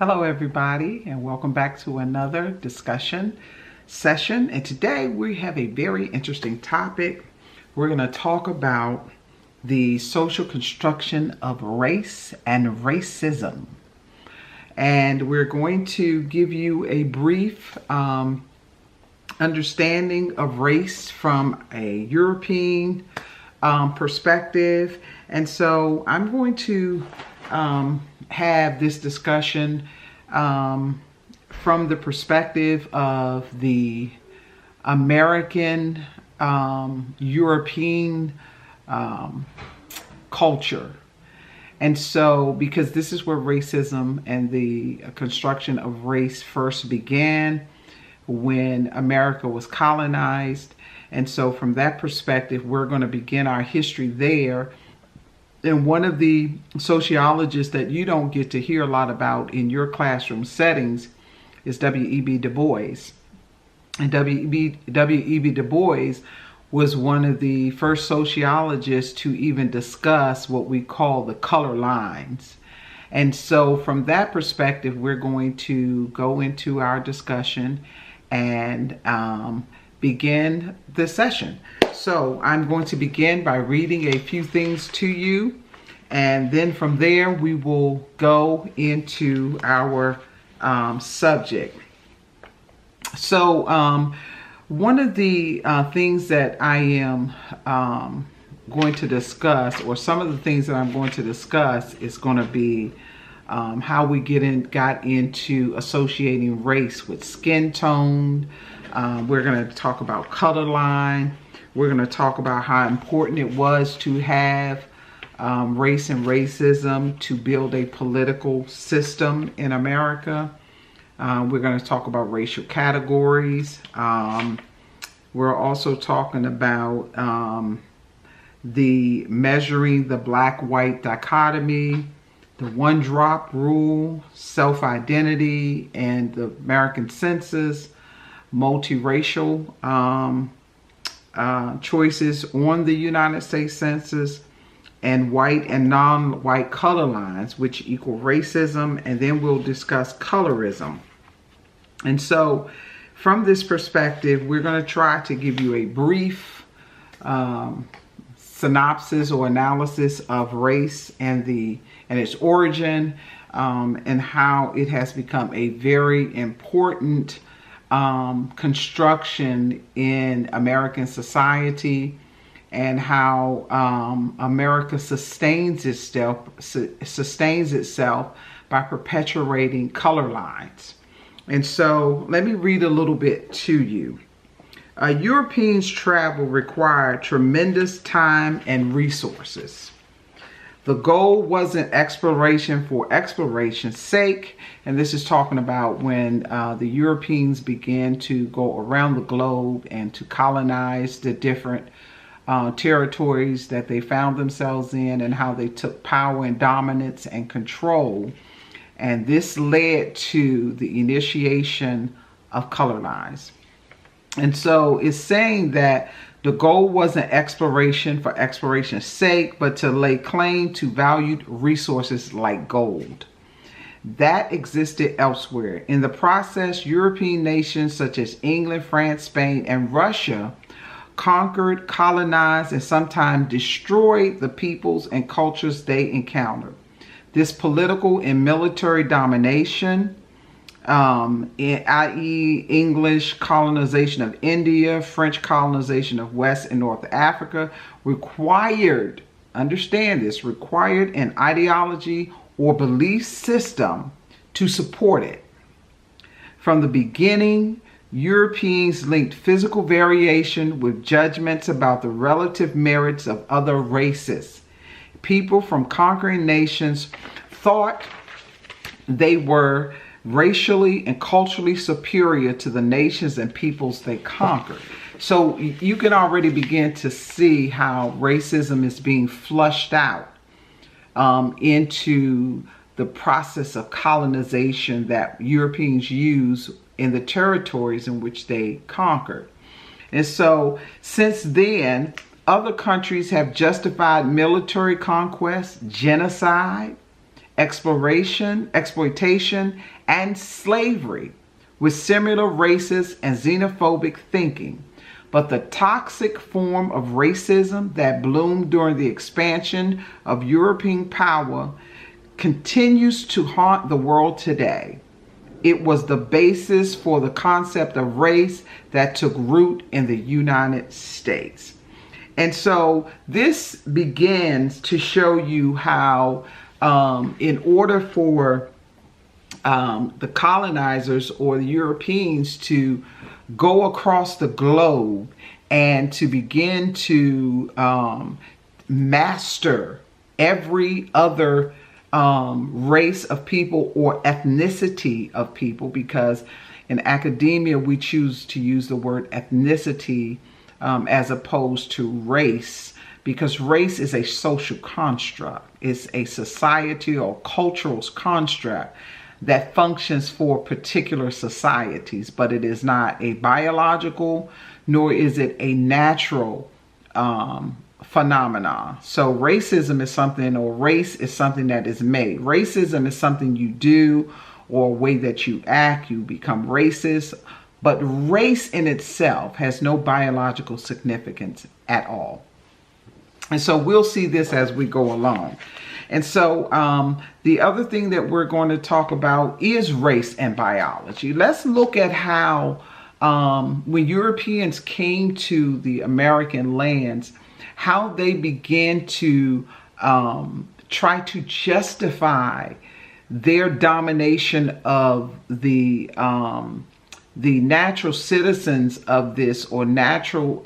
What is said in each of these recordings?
Hello everybody, and welcome back to another discussion session. And today we have a very interesting topic. We're going to talk about the social construction of race and racism. And we're going to give you a brief understanding of race from a European perspective. And so I'm going to have this discussion from the perspective of the American European culture. And so, because this is where racism and the construction of race first began, when America was colonized. And so from that perspective, we're going to begin our history there. And one of the sociologists that you don't get to hear a lot about in your classroom settings is W.E.B. Du Bois. And W.E.B. Du Bois was one of the first sociologists to even discuss what we call the color lines. And so from that perspective, we're going to go into our discussion and begin the session. So I'm going to begin by reading a few things to you, and then from there we will go into our subject. So one of the things that I am going to discuss, or some of the things that I'm going to discuss, is going to be how we got into associating race with skin tone. We're going to talk about color line. We're going to talk about how important it was to have race and racism to build a political system in America. We're going to talk about racial categories. We're also talking about the measuring the black-white dichotomy, the one-drop rule, self-identity, and the American Census, multiracial choices on the United States Census, and white and non-white color lines, which equal racism. And then we'll discuss colorism. And so from this perspective, we're going to try to give you a brief synopsis or analysis of race and its origin, and how it has become a very important construction in American society, and how America sustains itself by perpetuating color lines. And so let me read a little bit to you. Europeans' travel required tremendous time and resources. The goal wasn't exploration for exploration's sake. And this is talking about when the Europeans began to go around the globe and to colonize the different territories that they found themselves in, and how they took power and dominance and control. And this led to the initiation of color lines. And so it's saying that the goal wasn't exploration for exploration's sake, but to lay claim to valued resources like gold that existed elsewhere. In the process, European nations such as England, France, Spain, and Russia conquered, colonized, and sometimes destroyed the peoples and cultures they encountered. This political and military domination, i.e. English colonization of India, French colonization of West and North Africa, required, understand this, required an ideology or belief system to support it. From the beginning, Europeans linked physical variation with judgments about the relative merits of other races. People from conquering nations thought they were racially and culturally superior to the nations and peoples they conquered. So you can already begin to see how racism is being flushed out into the process of colonization that Europeans use in the territories in which they conquered. And so since then, other countries have justified military conquest, genocide, exploitation, and slavery, with similar racist and xenophobic thinking. But the toxic form of racism that bloomed during the expansion of European power continues to haunt the world today. It was the basis for the concept of race that took root in the United States. And so this begins to show you how in order for the colonizers or the Europeans to go across the globe and to begin to master every other race of people or ethnicity of people, because in academia we choose to use the word ethnicity as opposed to race, because race is a social construct. It's a society or cultural construct that functions for particular societies, but it is not a biological, nor is it a natural phenomena. So racism is something, or race is something that is made. Racism is something you do or a way that you act, you become racist. But race in itself has no biological significance at all. And so we'll see this as we go along. And so the other thing that we're going to talk about is race and biology. Let's look at how when Europeans came to the American lands, how they began to try to justify their domination of the natural citizens of this, or natural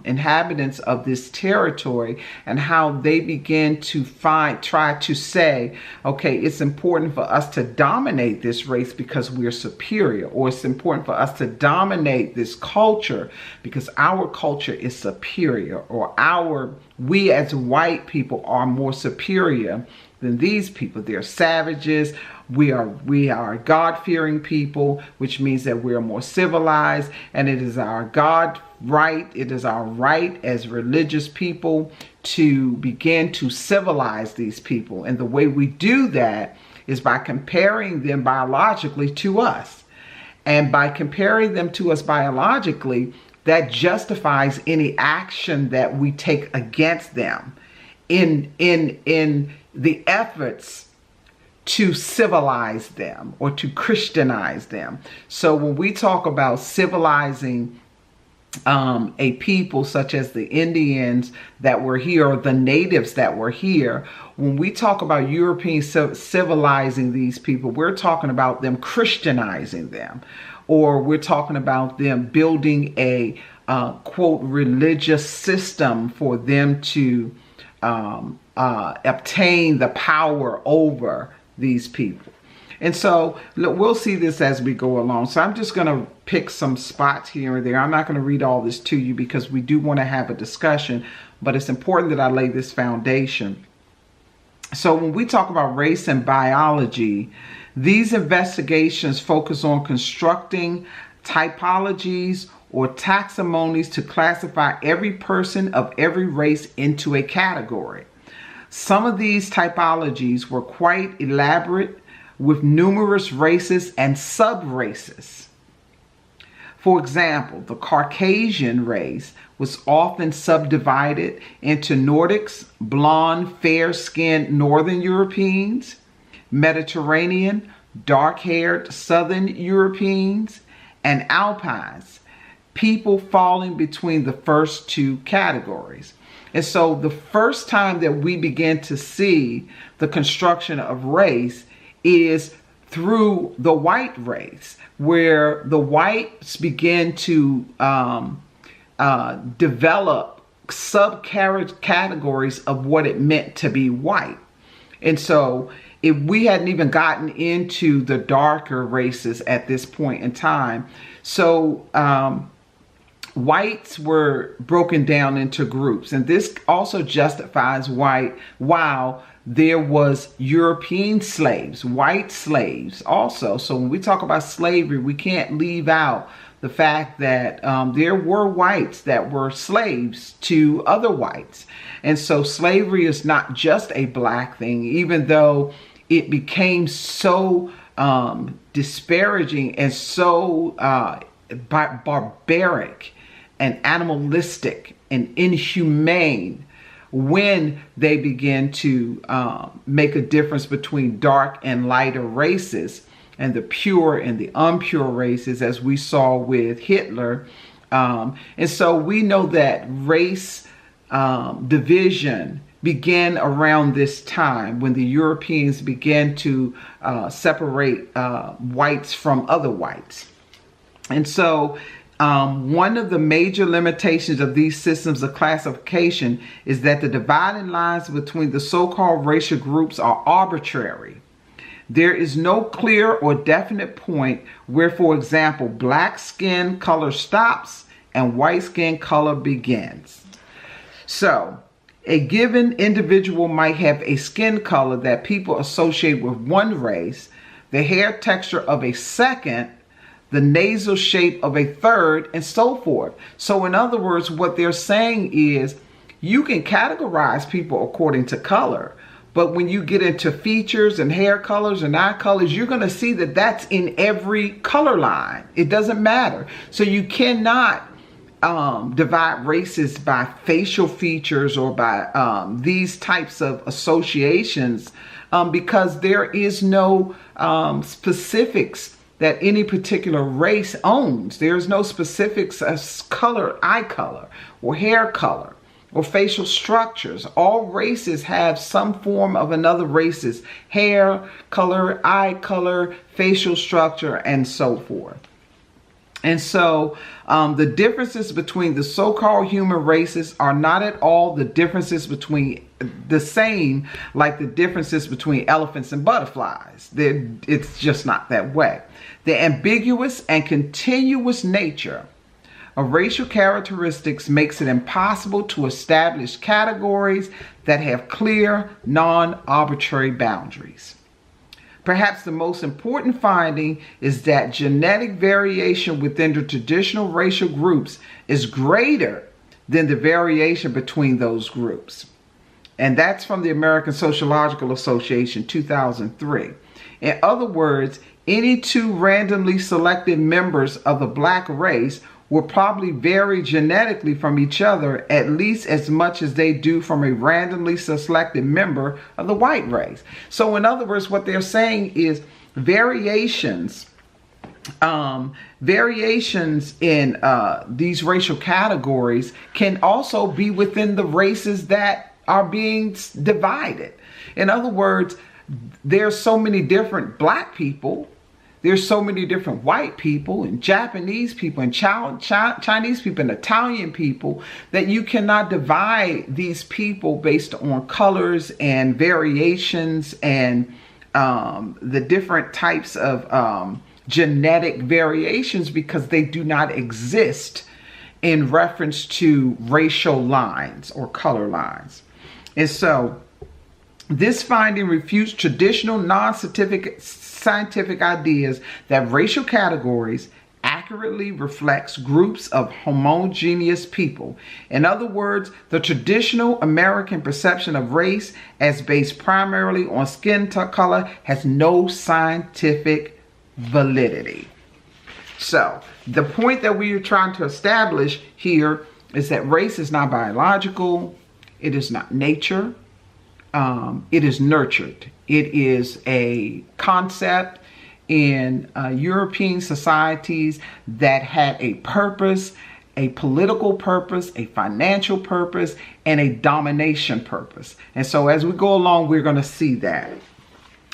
inhabitants of this territory, and how they began to try to say, okay, it's important for us to dominate this race because we're superior, or it's important for us to dominate this culture because our culture is superior, or we as white people are more superior than these people. They're savages. We are God-fearing people, which means that we are more civilized, and it is our it is our right as religious people to begin to civilize these people. And the way we do that is by comparing them biologically to us. And by comparing them to us biologically, that justifies any action that we take against them in the efforts to civilize them or to Christianize them. So when we talk about civilizing a people such as the Indians that were here, or the natives that were here, when we talk about Europeans civilizing these people, we're talking about them Christianizing them, or we're talking about them building a quote religious system for them to obtain the power over these people. And so we'll see this as we go along. So I'm just going to pick some spots here and there. I'm not going to read all this to you because we do want to have a discussion, but it's important that I lay this foundation. So when we talk about race and biology, these investigations focus on constructing typologies or taxonomies to classify every person of every race into a category. Some of these typologies were quite elaborate, with numerous races and sub-races. For example, the Caucasian race was often subdivided into Nordics, blonde, fair-skinned Northern Europeans, Mediterranean, dark-haired Southern Europeans, and Alpines, people falling between the first two categories. And so the first time that we begin to see the construction of race is through the white race, where the whites begin to develop subcategories of what it meant to be white. And so if we hadn't even gotten into the darker races at this point in time, so whites were broken down into groups, and this also justifies while there was European slaves, white slaves also. So when we talk about slavery, we can't leave out the fact that there were whites that were slaves to other whites. And so slavery is not just a black thing, even though it became so disparaging and so barbaric and animalistic and inhumane when they began to make a difference between dark and lighter races and the pure and the impure races, as we saw with Hitler. And so we know that race division began around this time when the Europeans began to separate whites from other whites. And so one of the major limitations of these systems of classification is that the dividing lines between the so-called racial groups are arbitrary. There is no clear or definite point where, for example, black skin color stops and white skin color begins. So, a given individual might have a skin color that people associate with one race, the hair texture of a second, the nasal shape of a third, and so forth. So in other words, what they're saying is you can categorize people according to color, but when you get into features and hair colors and eye colors, you're going to see that that's in every color line. It doesn't matter. So you cannot divide races by facial features or by these types of associations because there is no specifics that any particular race owns. There's no specifics as color, eye color, or hair color, or facial structures. All races have some form of another race's hair color, eye color, facial structure, and so forth. And so the differences between the so-called human races are not at all the differences between the same like the differences between elephants and butterflies. It's just not that way. The ambiguous and continuous nature of racial characteristics makes it impossible to establish categories that have clear, non-arbitrary boundaries. Perhaps the most important finding is that genetic variation within the traditional racial groups is greater than the variation between those groups. And that's from the American Sociological Association, 2003. In other words, any two randomly selected members of the black race will probably vary genetically from each other at least as much as they do from a randomly selected member of the white race. So in other words, what they're saying is variations in these racial categories can also be within the races that are being divided. In other words, there's so many different black people. There's so many different white people and Japanese people and Chinese people and Italian people that you cannot divide these people based on colors and variations and the different types of genetic variations because they do not exist in reference to racial lines or color lines. And so this finding refutes traditional non-scientific ideas that racial categories accurately reflects groups of homogeneous people. In other words, the traditional American perception of race as based primarily on skin color has no scientific validity. So the point that we are trying to establish here is that race is not biological, it is not nature. It is nurtured. It is a concept in European societies that had a purpose, a political purpose, a financial purpose, and a domination purpose. And so as we go along, we're going to see that.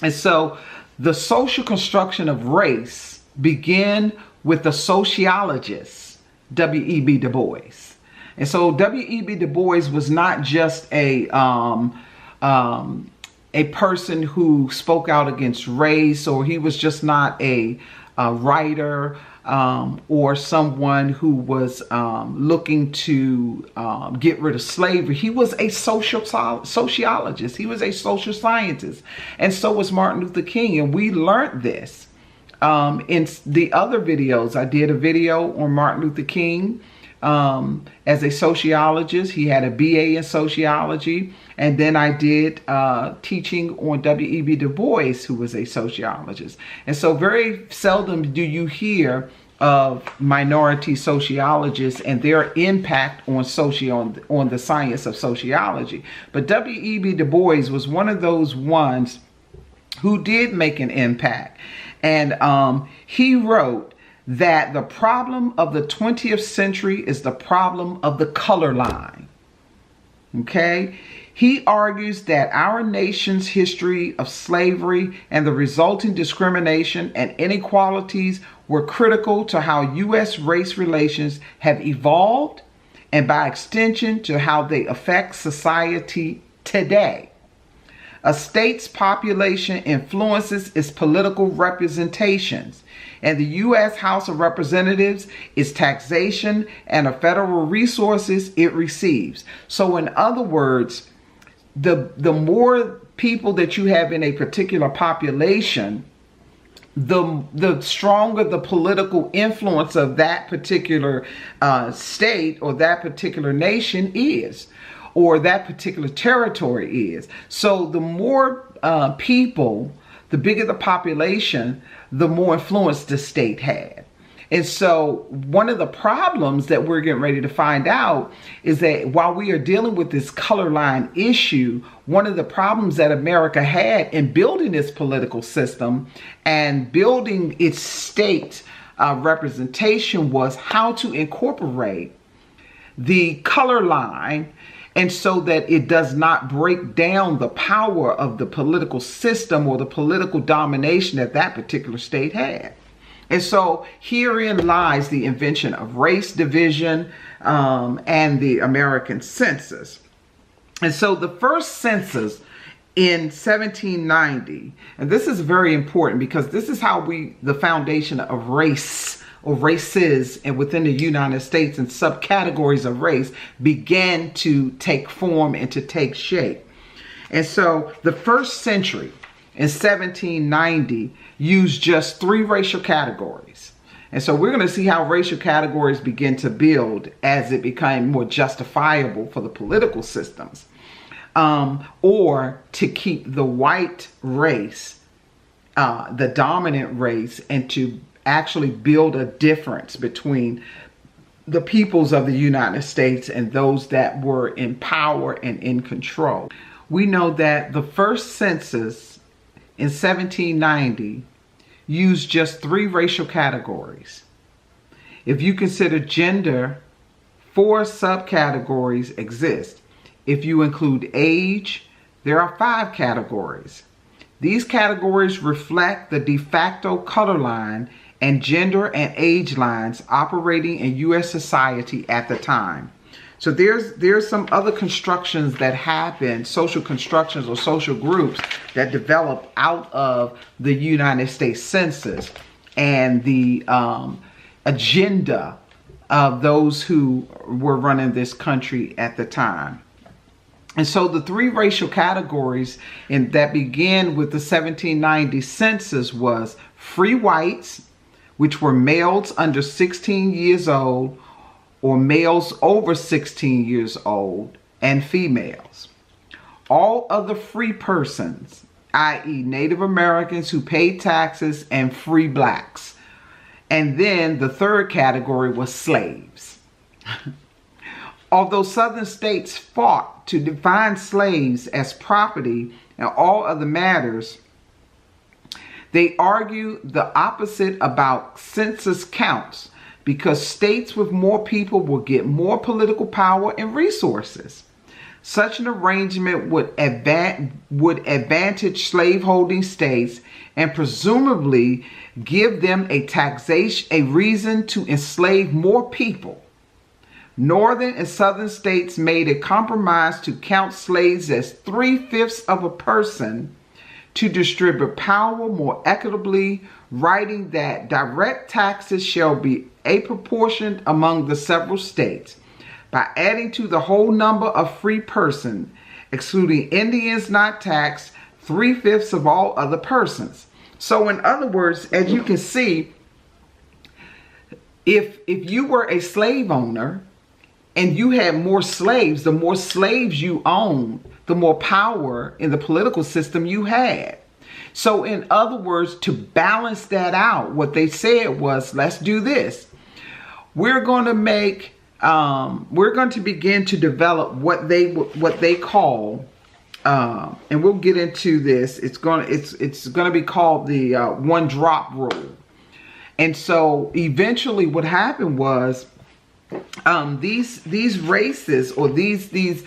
And so the social construction of race began with the sociologist, W.E.B. Du Bois. And so W.E.B. Du Bois was not just a person who spoke out against race, or he was just not a writer or someone who was looking to get rid of slavery. He was a sociologist. He was a social scientist. And so was Martin Luther King. And we learned this in the other videos. I did a video on Martin Luther King as a sociologist. He had a BA in sociology. And then I did teaching on W.E.B. Du Bois, who was a sociologist. And so very seldom do you hear of minority sociologists and their impact on on the science of sociology. But W.E.B. Du Bois was one of those ones who did make an impact. And he wrote that the problem of the 20th century is the problem of the color line. Okay? He argues that our nation's history of slavery and the resulting discrimination and inequalities were critical to how U.S. race relations have evolved and by extension to how they affect society today. A state's population influences its political representations, and the U.S. House of Representatives is taxation and the federal resources it receives. So in other words, the more people that you have in a particular population, the stronger the political influence of that particular state or that particular nation is, or that particular territory is. So the more people, the bigger the population, the more influence the state had. And so one of the problems that we're getting ready to find out is that while we are dealing with this color line issue, one of the problems that America had in building its political system and building its state representation was how to incorporate the color line, and so that it does not break down the power of the political system or the political domination that that particular state had. And so herein lies the invention of race division and the American census. And so the first census in 1790, and this is very important because this is how the foundation of race or races and within the United States and subcategories of race began to take form and to take shape. And so the first century in 1790 used just 3 racial categories. And so we're going to see how racial categories begin to build as it became more justifiable for the political systems, or to keep the white race, the dominant race, and to actually build a difference between the peoples of the United States and those that were in power and in control. We know that the first census in 1790 used just 3 racial categories. If you consider gender, 4 subcategories exist. If you include age, there are 5 categories. These categories reflect the de facto color line and gender and age lines operating in U.S. society at the time. So there's some other constructions that happen, social constructions or social groups that develop out of the United States Census and the agenda of those who were running this country at the time. And so the 3 racial categories that began with the 1790 census was free whites, which were males under 16 years old or males over 16 years old, and females. All other free persons, i.e. Native Americans who paid taxes, and free blacks. And then the third category was slaves. Although southern states fought to define slaves as property and all other matters, they argue the opposite about census counts, because states with more people will get more political power and resources. Such an arrangement would advantage slaveholding states and presumably give them a reason to enslave more people. Northern and southern states made a compromise to count slaves as 3/5 of a person to distribute power more equitably, writing that direct taxes shall be apportioned among the several states. By adding to the whole number of free persons, excluding Indians not taxed, 3/5 of all other persons. So in other words, as you can see, if you were a slave owner and you had more slaves, the more slaves you owned, the more power in the political system you had. So in other words, to balance that out, what they said was, let's do this. We're going to begin to develop what they call, and we'll get into this. It's going to be called the one drop rule. And so eventually what happened was, these races, or these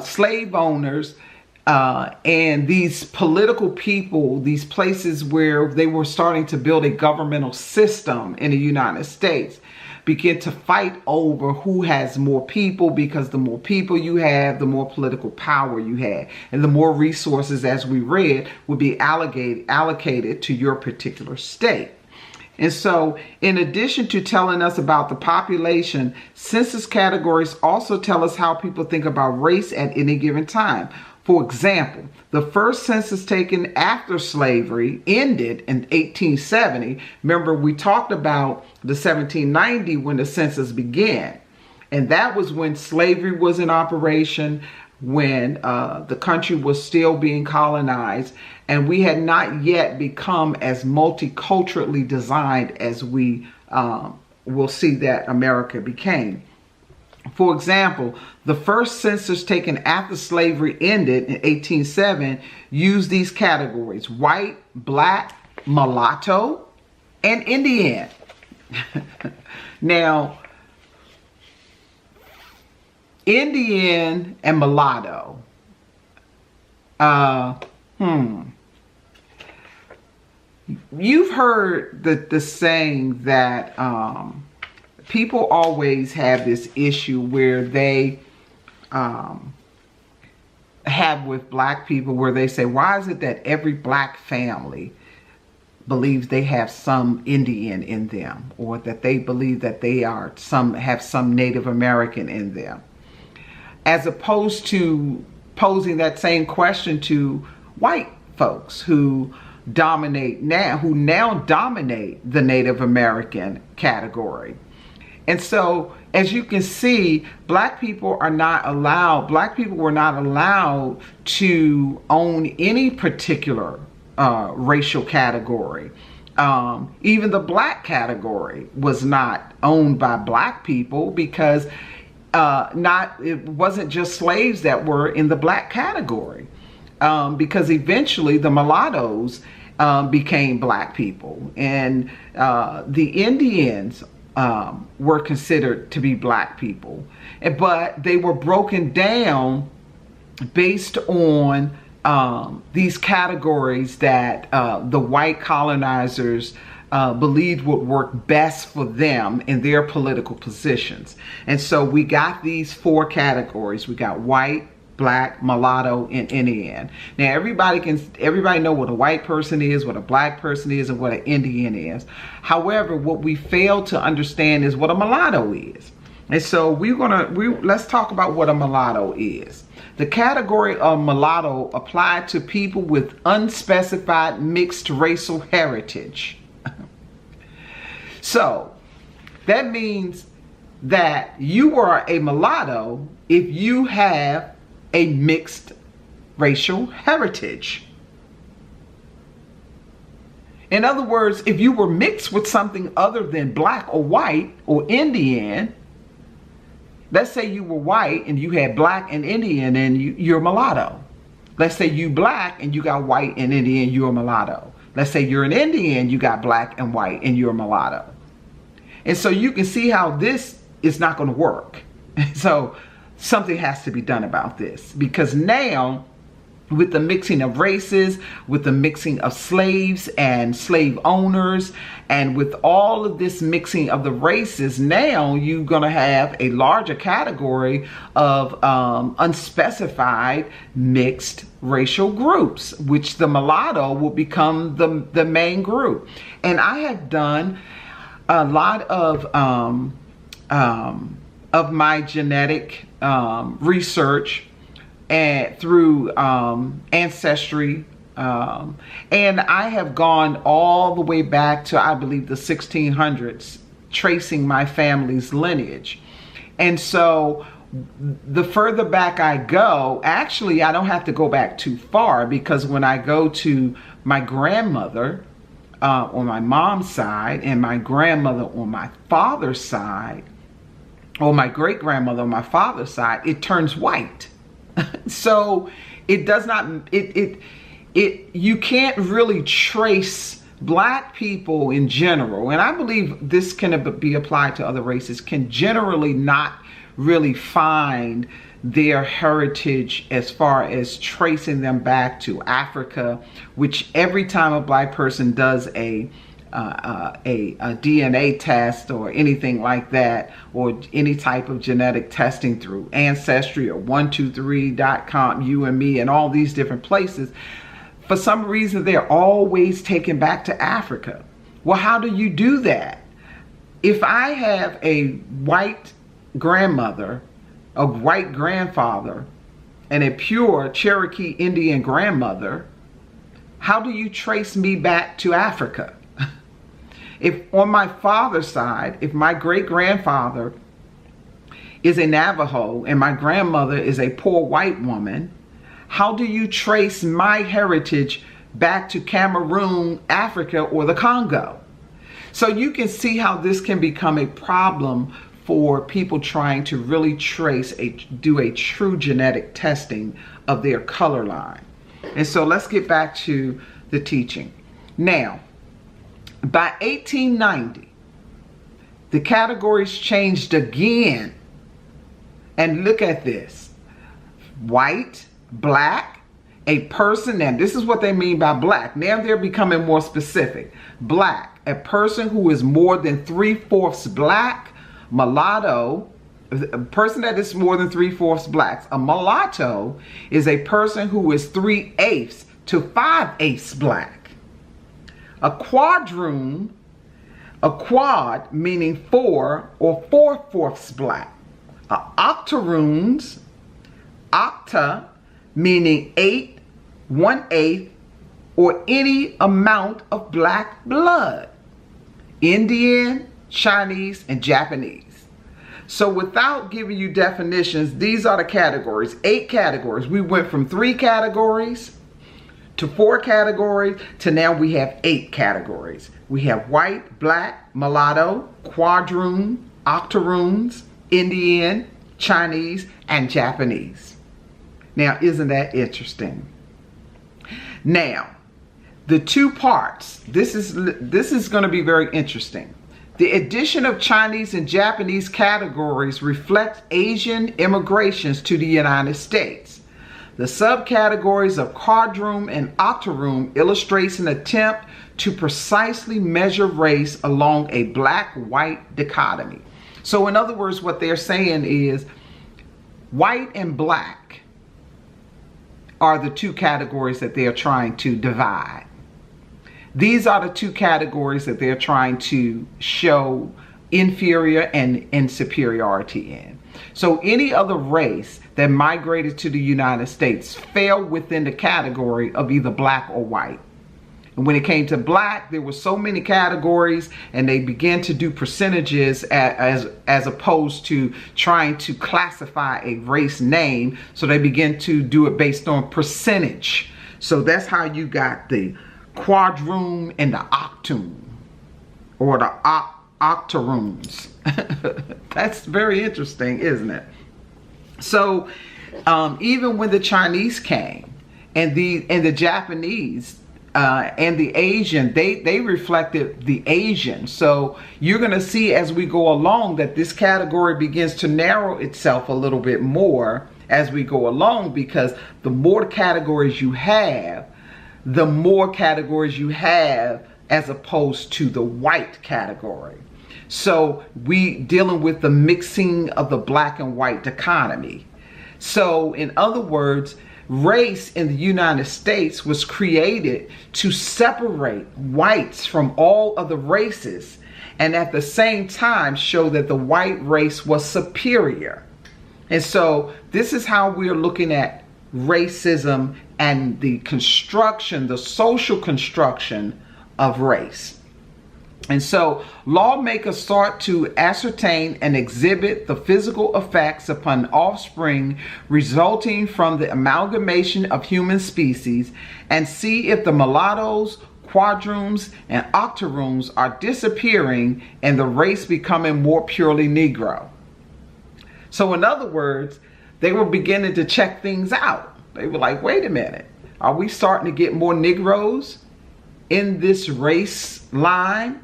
slave owners, and these political people, these places where they were starting to build a governmental system in the United States, begin to fight over who has more people, because the more people you have, the more political power you have, and the more resources, as we read, would be allocated to your particular state. And so, in addition to telling us about the population, census categories also tell us how people think about race at any given time. For example, the first census taken after slavery ended in 1870. Remember, we talked about the 1790 when the census began. And that was when slavery was in operation, when the country was still being colonized, and we had not yet become as multiculturally designed as we will see that America became. For example, the first census taken after slavery ended in 1807 used these categories: white, black, mulatto, and Indian. Now, Indian and mulatto. You've heard the saying that people always have this issue where they have with black people, where they say, why is it that every black family believes they have some Indian in them, or that they believe that they have some Native American in them, as opposed to posing that same question to white folks who now dominate the Native American category. And so, as you can see, black people were not allowed to own any particular racial category. Even the black category was not owned by black people, because it wasn't just slaves that were in the black category, because eventually the mulattoes became black people, and the Indians were considered to be black people, but they were broken down based on these categories that the white colonizers believed would work best for them in their political positions. And so we got these four categories. We got white, black, mulatto, and Indian. Now everybody know what a white person is, what a black person is, and what an Indian is. However, what we fail to understand is what a mulatto is. And so let's talk about what a mulatto is. The category of mulatto applied to people with unspecified mixed racial heritage. So that means that you are a mulatto if you have a mixed racial heritage. In other words, if you were mixed with something other than black or white or Indian, let's say you were white and you had black and Indian, and you're mulatto. Let's say you black and you got white and Indian, you're a mulatto. Let's say you're an Indian, you got black and white, and you're a mulatto. And so you can see how this is not going to work. So something has to be done about this, because now, with the mixing of races, with the mixing of slaves and slave owners, and with all of this mixing of the races, now you're going to have a larger category of unspecified mixed racial groups, which the mulatto will become the main group. And I have done a lot of my genetic research and through ancestry, and I have gone all the way back to, I believe, the 1600s, tracing my family's lineage. And so the further back I go, actually, I don't have to go back too far, because when I go to my grandmother on my mom's side and my grandmother on my father's side, or my great grandmother on my father's side, it turns white. So it does not, you can't really trace Black people in general, and I believe this can be applied to other races, can generally not really find their heritage as far as tracing them back to Africa, which every time a Black person does a DNA test or anything like that, or any type of genetic testing through Ancestry or 123.com, you and me, and all these different places, for some reason they're always taken back to Africa. Well, how do you do that? If I have a white grandmother, a white grandfather, and a pure Cherokee Indian grandmother, how do you trace me back to Africa? If on my father's side, if my great grandfather is a Navajo and my grandmother is a poor white woman, how do you trace my heritage back to Cameroon, Africa, or the Congo? So you can see how this can become a problem for people trying to really do a true genetic testing of their color line. And so let's get back to the teaching. Now, by 1890, the categories changed again. And look at this. White, Black, a person, and this is what they mean by Black. Now they're becoming more specific. Black, a person who is more than 3/4 Black. Mulatto, a person that is more than 3/4 Blacks. A mulatto is a person who is 3/8 to 5/8 Black. A quadroon, a quad meaning 4 or 4/4 Black. Octoroons, octa meaning 8, 1/8, or any amount of Black blood. Indian, Chinese, and Japanese. So without giving you definitions, these are the categories, 8 categories. We went from 3 categories to 4 categories to now we have 8 categories. We have white, Black, mulatto, quadroon, octoroons, Indian, Chinese, and Japanese. Now, isn't that interesting? Now, the 2 parts, this is going to be very interesting. The addition of Chinese and Japanese categories reflects Asian immigrations to the United States. The subcategories of quadroon and octoroon illustrates an attempt to precisely measure race along a Black-white dichotomy. So in other words, what they're saying is white and Black are the 2 categories that they're trying to divide. These are the 2 categories that they're trying to show inferior and superiority in. So any other race that migrated to the United States fell within the category of either Black or white. And when it came to Black, there were so many categories, and they began to do percentages as opposed to trying to classify a race name. So they began to do it based on percentage. So that's how you got the quadroon and the octoon, or the octoroons. That's very interesting, isn't it? So even when the Chinese came and the Japanese and the Asian, they reflected the Asian. So you're going to see as we go along that this category begins to narrow itself a little bit more as we go along, because the more categories you have, the more categories you have as opposed to the white category. So we dealing with the mixing of the Black and white dichotomy. So in other words, race in the United States was created to separate whites from all other races, and at the same time show that the white race was superior. And so this is how we're looking at racism and the construction, the social construction of race. And so lawmakers sought to ascertain and exhibit the physical effects upon offspring resulting from the amalgamation of human species and see if the mulattoes, quadroons, and octoroons are disappearing and the race becoming more purely Negro. So in other words, they were beginning to check things out. They were like, wait a minute, are we starting to get more Negroes in this race line?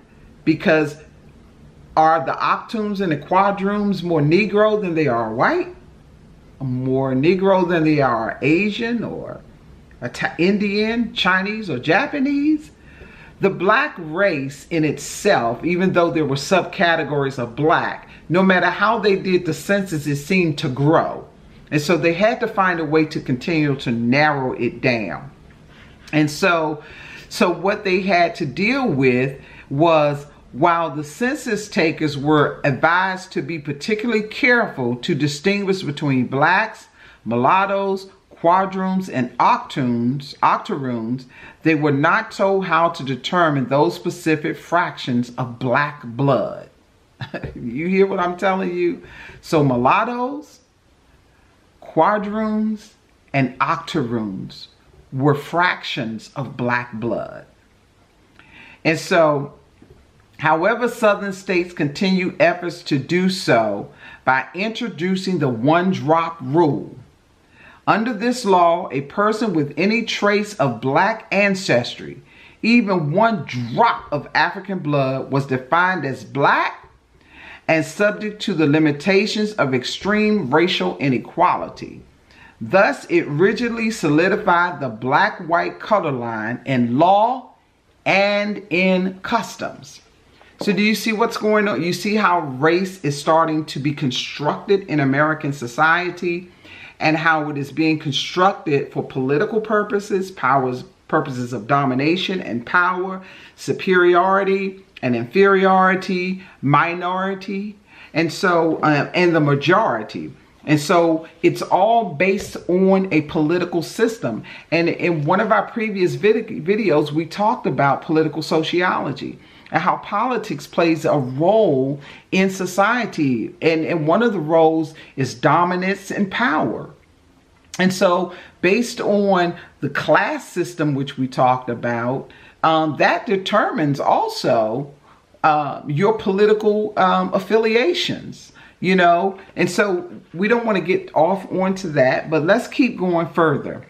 Because are the octoons and the quadroons more Negro than they are white? More Negro than they are Asian or Indian, Chinese, or Japanese? The black race in itself, even though there were subcategories of black, no matter how they did the census, it seemed to grow. And so they had to find a way to continue to narrow it down. And so what they had to deal with was, while the census takers were advised to be particularly careful to distinguish between blacks, mulattoes, quadroons, and octoroons, they were not told how to determine those specific fractions of black blood. You hear what I'm telling you? So mulattoes, quadroons, and octoroons were fractions of black blood. And so, however, Southern states continue efforts to do so by introducing the one-drop rule. Under this law, a person with any trace of black ancestry, even one drop of African blood, was defined as black and subject to the limitations of extreme racial inequality. Thus, it rigidly solidified the black-white color line in law and in customs. So do you see what's going on? You see how race is starting to be constructed in American society and how it is being constructed for political purposes, purposes of domination and power, superiority and inferiority, minority, and so and the majority. And so it's all based on a political system. And in one of our previous videos, we talked about political sociology and how politics plays a role in society. And one of the roles is dominance and power. And so based on the class system, which we talked about, that determines also your political affiliations, you know. And so we don't want to get off onto that, but let's keep going further.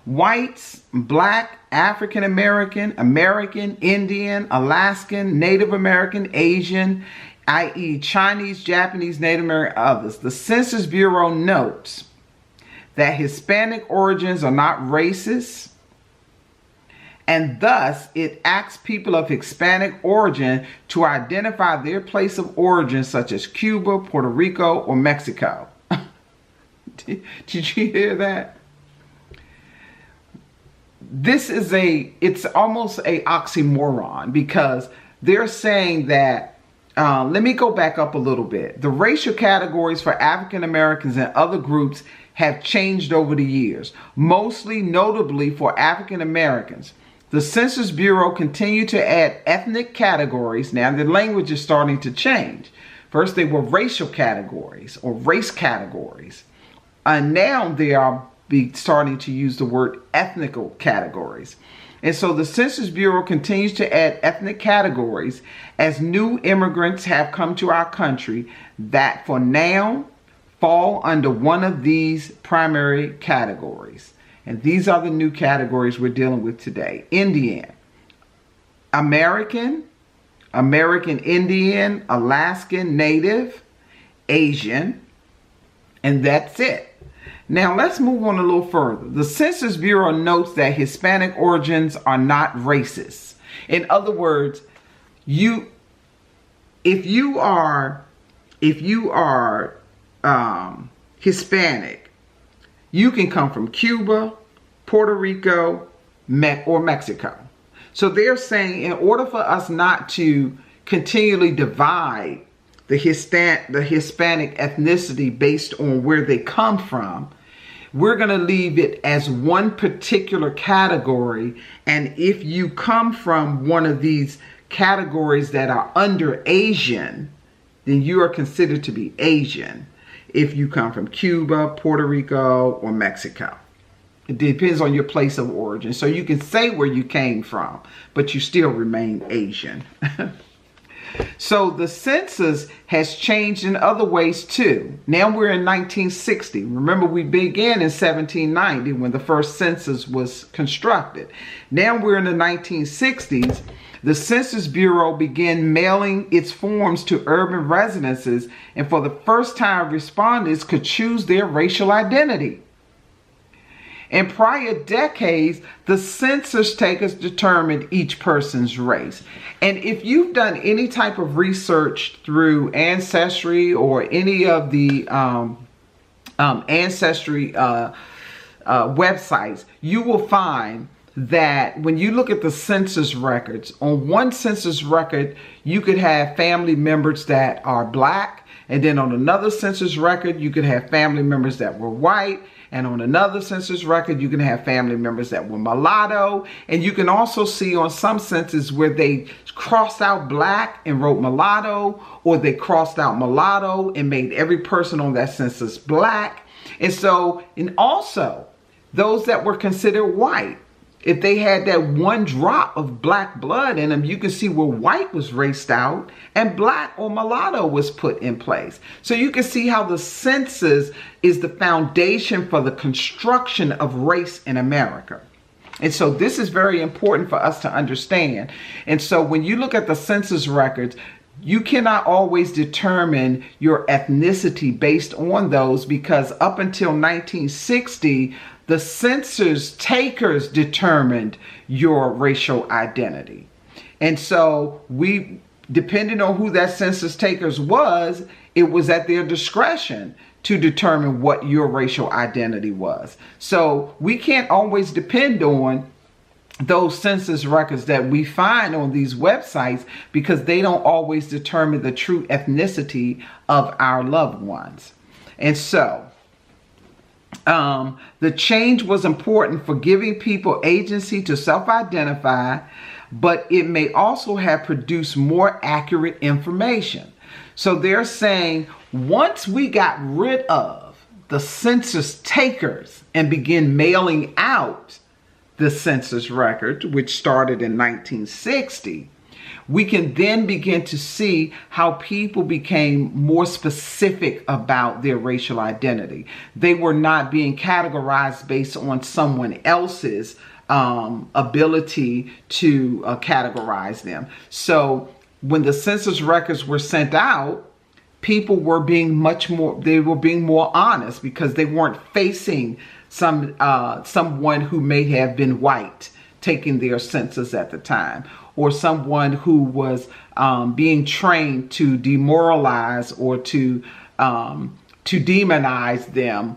Whites, black, African American, American, Indian, Alaskan, Native American, Asian, i.e. Chinese, Japanese, Native American, others. The Census Bureau notes that Hispanic origins are not racist, and thus it asks people of Hispanic origin to identify their place of origin, such as Cuba, Puerto Rico, or Mexico. Did you hear that? It's almost a oxymoron, because they're saying that, let me go back up a little bit. The racial categories for African Americans and other groups have changed over the years, mostly notably for African Americans. The Census Bureau continued to add ethnic categories. Now the language is starting to change. First they were racial categories or race categories. And now they are starting to use the word ethnical categories. And so the Census Bureau continues to add ethnic categories as new immigrants have come to our country that for now fall under one of these primary categories. And these are the new categories we're dealing with today. Indian, American, American Indian, Alaskan, Native, Asian, and that's it. Now let's move on a little further. The Census Bureau notes that Hispanic origins are not racist. In other words, if you are Hispanic, you can come from Cuba, Puerto Rico, or Mexico. So they're saying in order for us not to continually divide the Hispanic ethnicity based on where they come from, we're going to leave it as one particular category. And if you come from one of these categories that are under Asian, then you are considered to be Asian if you come from Cuba, Puerto Rico, or Mexico. It depends on your place of origin. So you can say where you came from, but you still remain Asian. So the census has changed in other ways too. Now we're in 1960. Remember, we began in 1790 when the first census was constructed. Now we're in the 1960s. The Census Bureau began mailing its forms to urban residences, and for the first time, respondents could choose their racial identity. In prior decades, the census takers determined each person's race. And if you've done any type of research through Ancestry or any of the Ancestry websites, you will find that when you look at the census records, on one census record, you could have family members that are black, and then on another census record, you could have family members that were white, and on another census record, you can have family members that were mulatto. And you can also see on some census where they crossed out black and wrote mulatto, or they crossed out mulatto and made every person on that census black. And so, and also those that were considered white, if they had that one drop of black blood in them, you can see where white was raced out and black or mulatto was put in place. So you can see how the census is the foundation for the construction of race in America. And so this is very important for us to understand. And so when you look at the census records, you cannot always determine your ethnicity based on those, because up until 1960, the census takers determined your racial identity. And so depending on who that census takers was, it was at their discretion to determine what your racial identity was. So we can't always depend on those census records that we find on these websites, because they don't always determine the true ethnicity of our loved ones. And so the change was important for giving people agency to self-identify, but it may also have produced more accurate information. So they're saying once we got rid of the census takers and began mailing out the census record, which started in 1960, we can then begin to see how people became more specific about their racial identity. They were not being categorized based on someone else's ability to categorize them. So when the census records were sent out, people were being more honest, because they weren't facing someone who may have been white taking their census at the time, or someone who was being trained to demoralize or to demonize them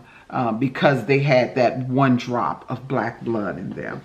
because they had that one drop of black blood in them.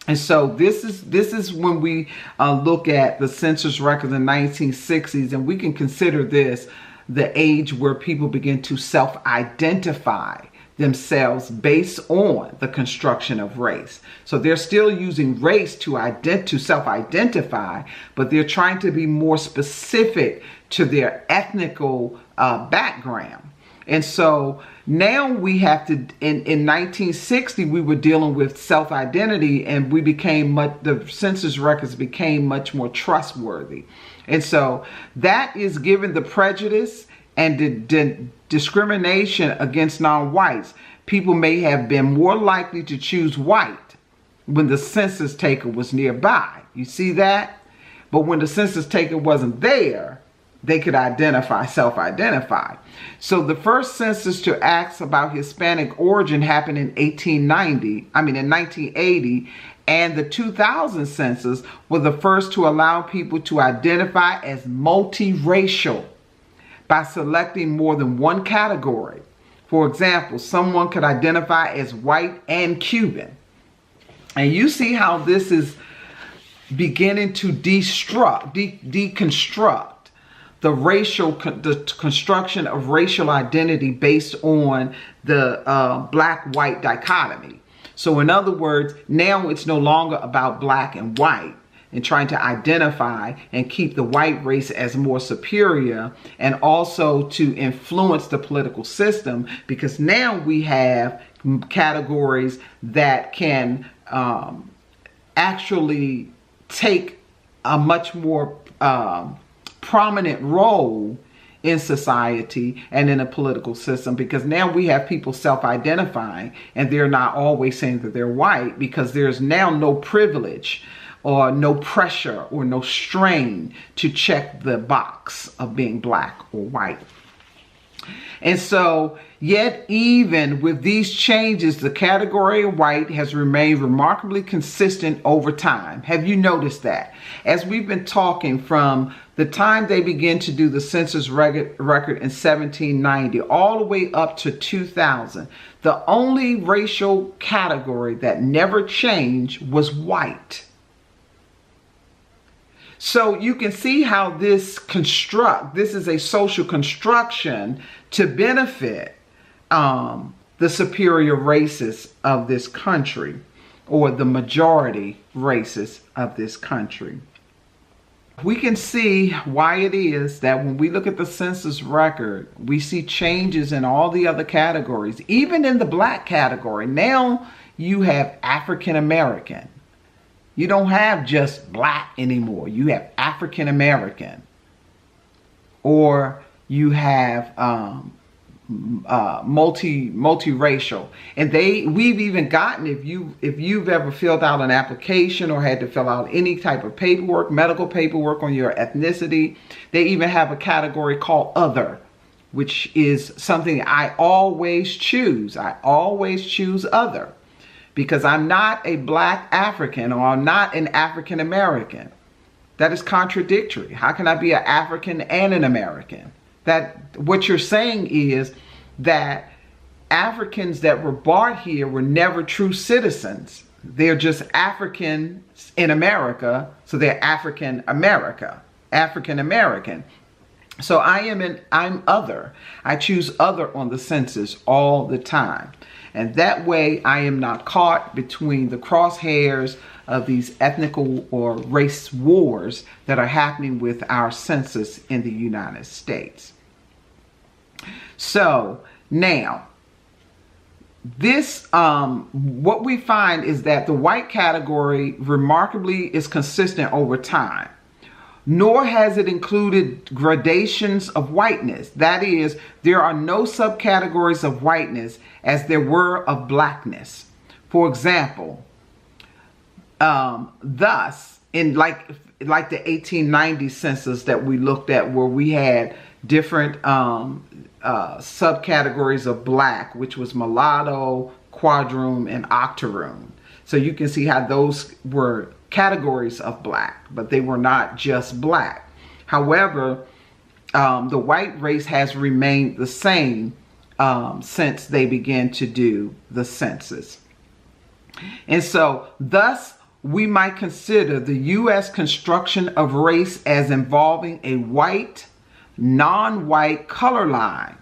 And so this is when we look at the census records in the 1960s, and we can consider this the age where people begin to self-identify themselves based on the construction of race. So they're still using race to self-identify, but they're trying to be more specific to their ethnical background. And so now we have to, in 1960, we were dealing with self-identity, and the census records became much more trustworthy. And so that is given the prejudice and the discrimination against non-whites. People may have been more likely to choose white when the census taker was nearby. You see that? But when the census taker wasn't there, they could self-identify. So the first census to ask about Hispanic origin happened in 1980, and the 2000 census was the first to allow people to identify as multiracial by selecting more than one category. For example, someone could identify as white and Cuban. And you see how this is beginning to deconstruct the construction of racial identity based on the black-white dichotomy. So in other words, now it's no longer about black and white. and trying to identify and keep the white race as more superior, and also to influence the political system, because now we have categories that can actually take a much more prominent role in society and in a political system, because now we have people self-identifying and they're not always saying that they're white, because there's now no privilege or no pressure or no strain to check the box of being black or white. And so, yet even with these changes, the category of white has remained remarkably consistent over time. Have you noticed that? As we've been talking from the time they began to do the census record in 1790 all the way up to 2000, the only racial category that never changed was white. So you can see how this is a social construction to benefit the superior races of this country, or the majority races of this country. We can see why it is that when we look at the census record, we see changes in all the other categories, even in the black category. Now you have African American. You don't have just black anymore. You have African American, or you have multiracial. And we've even gotten, if you've ever filled out an application or had to fill out any type of paperwork, medical paperwork on your ethnicity, they even have a category called other, which is something I always choose. I always choose other, because I'm not a black African, or I'm not an African American. That is contradictory. How can I be an African and an American? That what you're saying is that Africans that were brought here were never true citizens. They're just Africans in America, so they're African American. So I'm other. I choose other on the census all the time. And that way I am not caught between the crosshairs of these ethnical or race wars that are happening with our census in the United States. So now, this, what we find is that the white category remarkably is consistent over time. Nor has it included gradations of whiteness. That is, there are no subcategories of whiteness as there were of blackness. For example, thus, in like the 1890 census that we looked at, where we had different subcategories of black, which was mulatto, quadroon, and octoroon. So you can see how those were categories of black, but they were not just black. However, the white race has remained the same since they began to do the census. And so thus we might consider the US construction of race as involving a white, non-white color line,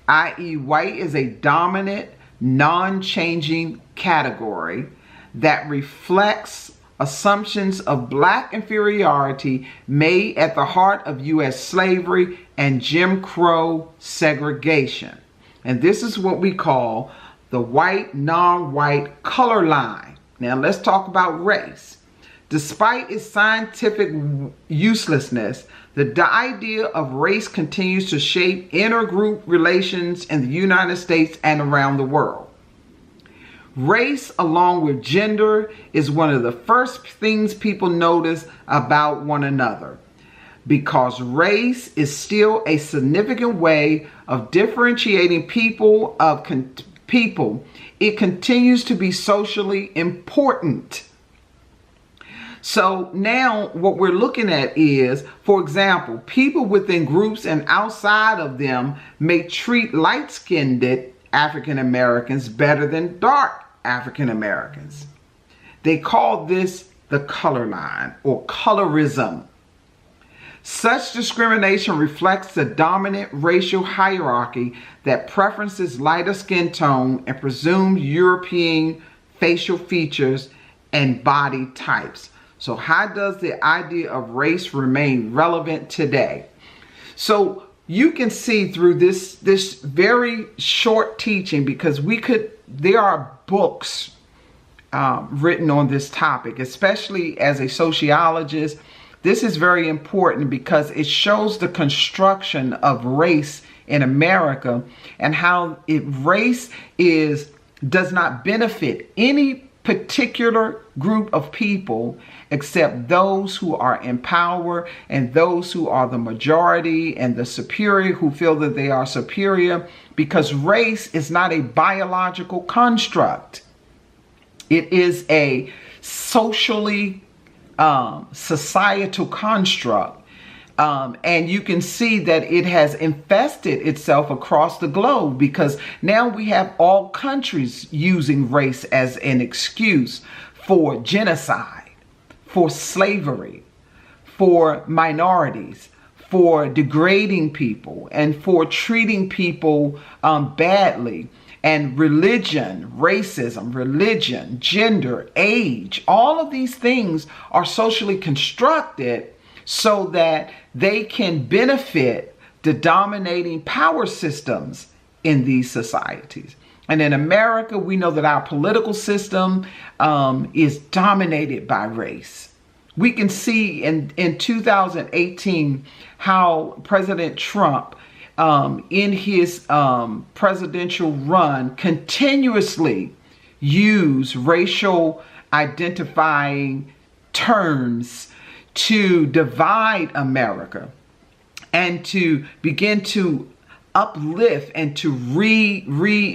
i.e. white is a dominant, non-changing category that reflects assumptions of black inferiority made at the heart of U.S. slavery and Jim Crow segregation. And this is what we call the white, non-white color line. Now let's talk about race. Despite its scientific uselessness, the idea of race continues to shape intergroup relations in the United States and around the world. Race, along with gender, is one of the first things people notice about one another, because race is still a significant way of differentiating people. It continues to be socially important. So now what we're looking at is, for example, people within groups and outside of them may treat light-skinned African Americans better than dark African Americans. They call this the color line, or colorism. Such discrimination reflects the dominant racial hierarchy that preferences lighter skin tone and presumed European facial features and body types. So how does the idea of race remain relevant today? So you can see through this very short teaching, because there are books written on this topic, especially as a sociologist. This is very important because it shows the construction of race in America and how race does not benefit any particular group of people except those who are in power and those who are the majority and the superior, who feel that they are superior, because race is not a biological construct. It is a socially societal construct. And you can see that it has infested itself across the globe, because now we have all countries using race as an excuse for genocide, for slavery, for minorities, for degrading people, and for treating people badly. And religion, racism, religion, gender, age, all of these things are socially constructed so that they can benefit the dominating power systems in these societies. And in America, we know that our political system is dominated by race. We can see in 2018 how President Trump, in his presidential run, continuously used racial identifying terms to divide America and to begin to uplift and to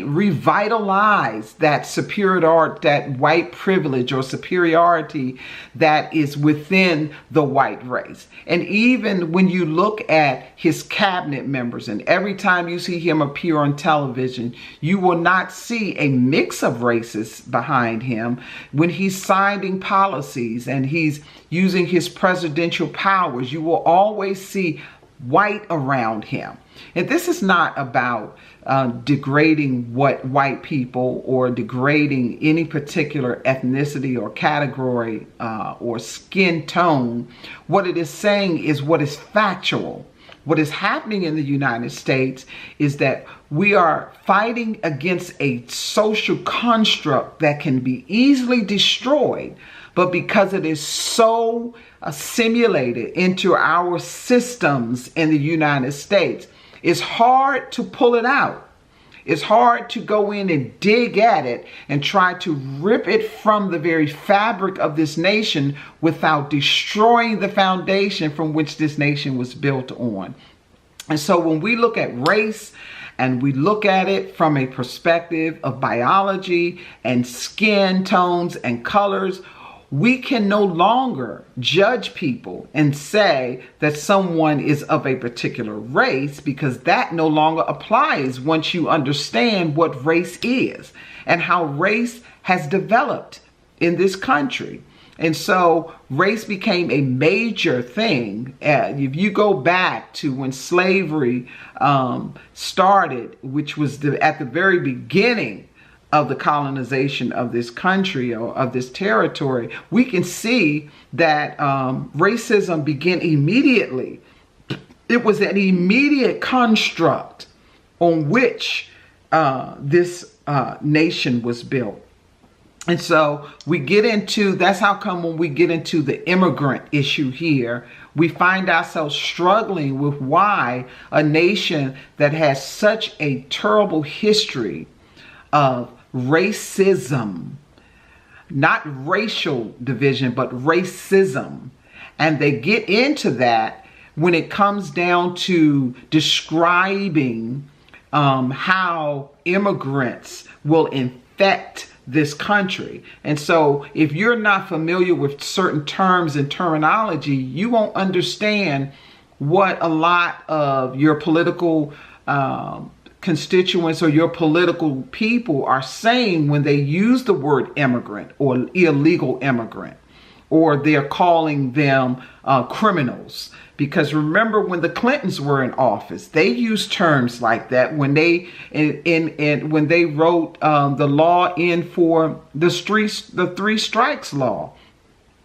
revitalize that superiority, that white privilege or superiority that is within the white race. And even when you look at his cabinet members, and every time you see him appear on television, you will not see a mix of races behind him. When he's signing policies and he's using his presidential powers, you will always see white around him. And this is not about degrading white people or degrading any particular ethnicity or category or skin tone. What it is saying is what is factual. What is happening in the United States is that we are fighting against a social construct that can be easily destroyed, but because it is so assimilated into our systems in the United States, it's hard to pull it out. It's hard to go in and dig at it and try to rip it from the very fabric of this nation without destroying the foundation from which this nation was built on. And so when we look at race and we look at it from a perspective of biology and skin tones and colors, we can no longer judge people and say that someone is of a particular race, because that no longer applies once you understand what race is and how race has developed in this country. And so race became a major thing. If you go back to when slavery started, which was at the very beginning of the colonization of this country or of this territory, we can see that racism began immediately. It was an immediate construct on which this nation was built. And so we get into, that's how come when we get into the immigrant issue here, we find ourselves struggling with why a nation that has such a terrible history of racism, not racial division, but racism. And they get into that when it comes down to describing how immigrants will infect this country. And so if you're not familiar with certain terms and terminology, you won't understand what a lot of your political constituents or your political people are saying when they use the word immigrant or illegal immigrant, or they're calling them criminals. Because remember, when the Clintons were in office, they used terms like that when they when they wrote the law in for the three strikes law.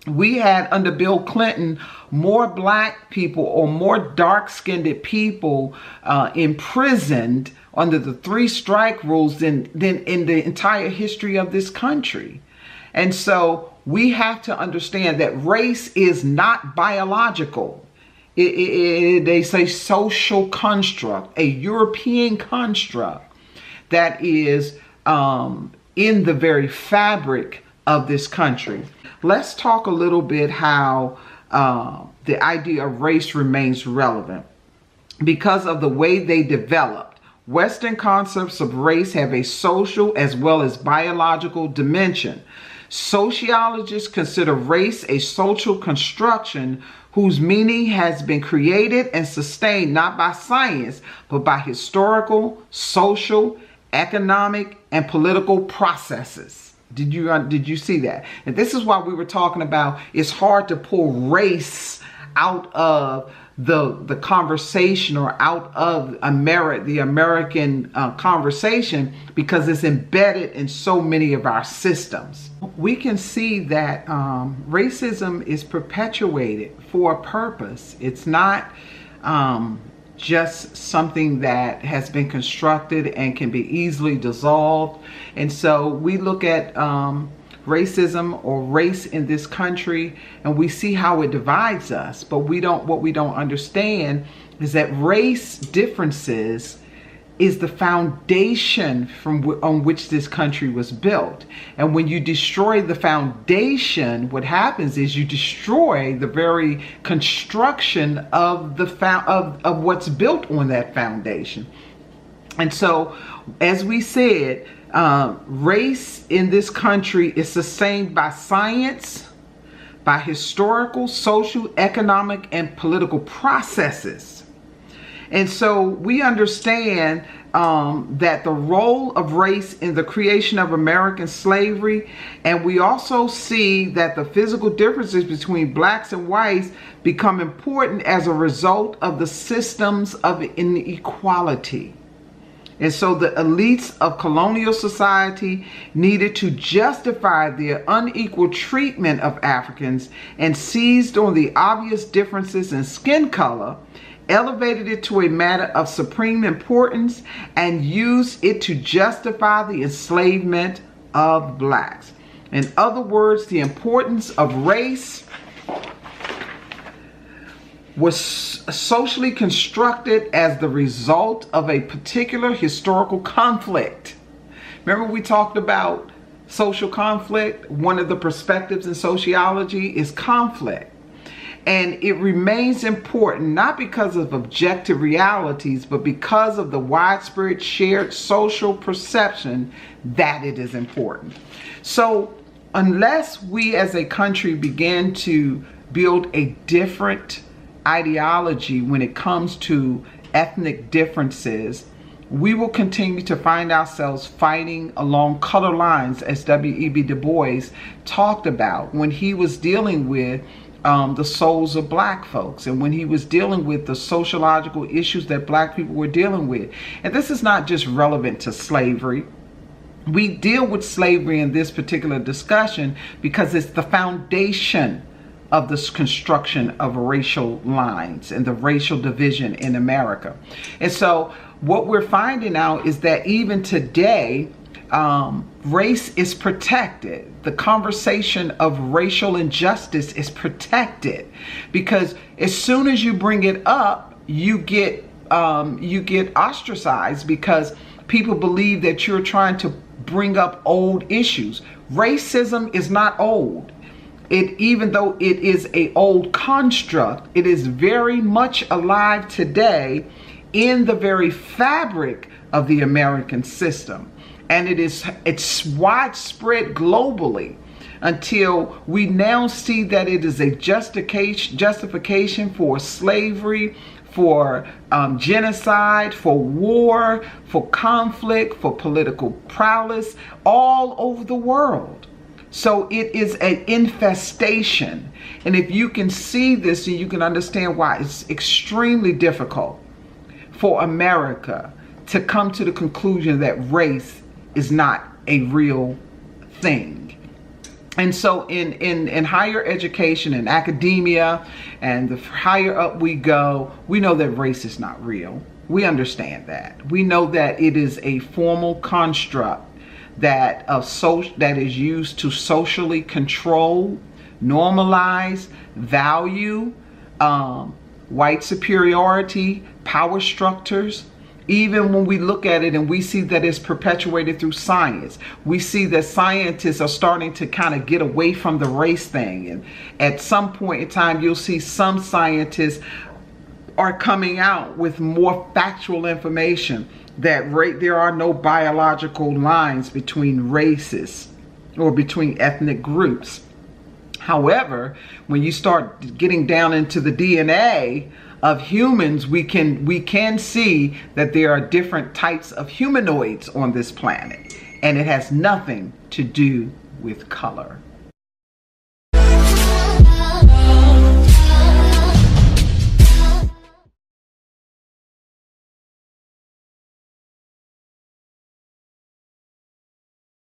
We had under Bill Clinton more black people or more dark-skinned people imprisoned under the 3 strike rules than in the entire history of this country. And so we have to understand that race is not biological. They say social construct, a European construct that is in the very fabric of this country. Let's talk a little bit how the idea of race remains relevant. Because of the way they developed, Western concepts of race have a social as well as biological dimension. Sociologists consider race a social construction whose meaning has been created and sustained not by science, but by historical, social, economic, and political processes. Did you see that? And this is why we were talking about it's hard to pull race out of the conversation or out of the American conversation, because it's embedded in so many of our systems. We can see that racism is perpetuated for a purpose. It's not just something that has been constructed and can be easily dissolved. And so we look at racism or race in this country and we see how it divides us, but what we don't understand is that race differences is the foundation on which this country was built. And when you destroy the foundation, what happens is you destroy the very construction of of what's built on that foundation. And so, as we said, race in this country is sustained by science, by historical, social, economic, and political processes. And so we understand that the role of race in the creation of American slavery, and we also see that the physical differences between blacks and whites become important as a result of the systems of inequality. And so the elites of colonial society needed to justify their unequal treatment of Africans and seized on the obvious differences in skin color, elevated it to a matter of supreme importance, and used it to justify the enslavement of blacks. In other words, the importance of race was socially constructed as the result of a particular historical conflict. Remember we talked about social conflict? One of the perspectives in sociology is conflict. And it remains important not because of objective realities, but because of the widespread shared social perception that it is important. So unless we as a country begin to build a different ideology when it comes to ethnic differences, we will continue to find ourselves fighting along color lines, as W.E.B. Du Bois talked about when he was dealing with the souls of black folks, and when he was dealing with the sociological issues that black people were dealing with. And this is not just relevant to slavery. We deal with slavery in this particular discussion because it's the foundation of this construction of racial lines and the racial division in America. And so what we're finding out is that even today, race is protected. The conversation of racial injustice is protected because as soon as you bring it up, you get ostracized because people believe that you're trying to bring up old issues. Racism is not old. Even though it is an old construct, it is very much alive today in the very fabric of the American system. And it's widespread globally until we now see that it is a justification for slavery, for genocide, for war, for conflict, for political prowess all over the world. So it is an infestation. And if you can see this, and you can understand why it's extremely difficult for America to come to the conclusion that race is not a real thing. And so in higher education and academia, and the higher up we go, we know that race is not real. We understand that. We know that it is a formal construct that is used to socially control, normalize, value white superiority, power structures. Even when we look at it and we see that it's perpetuated through science, we see that scientists are starting to kind of get away from the race thing. And at some point in time, you'll see some scientists are coming out with more factual information that there are no biological lines between races or between ethnic groups. However, when you start getting down into the DNA of humans, we can see that there are different types of humanoids on this planet, and it has nothing to do with color.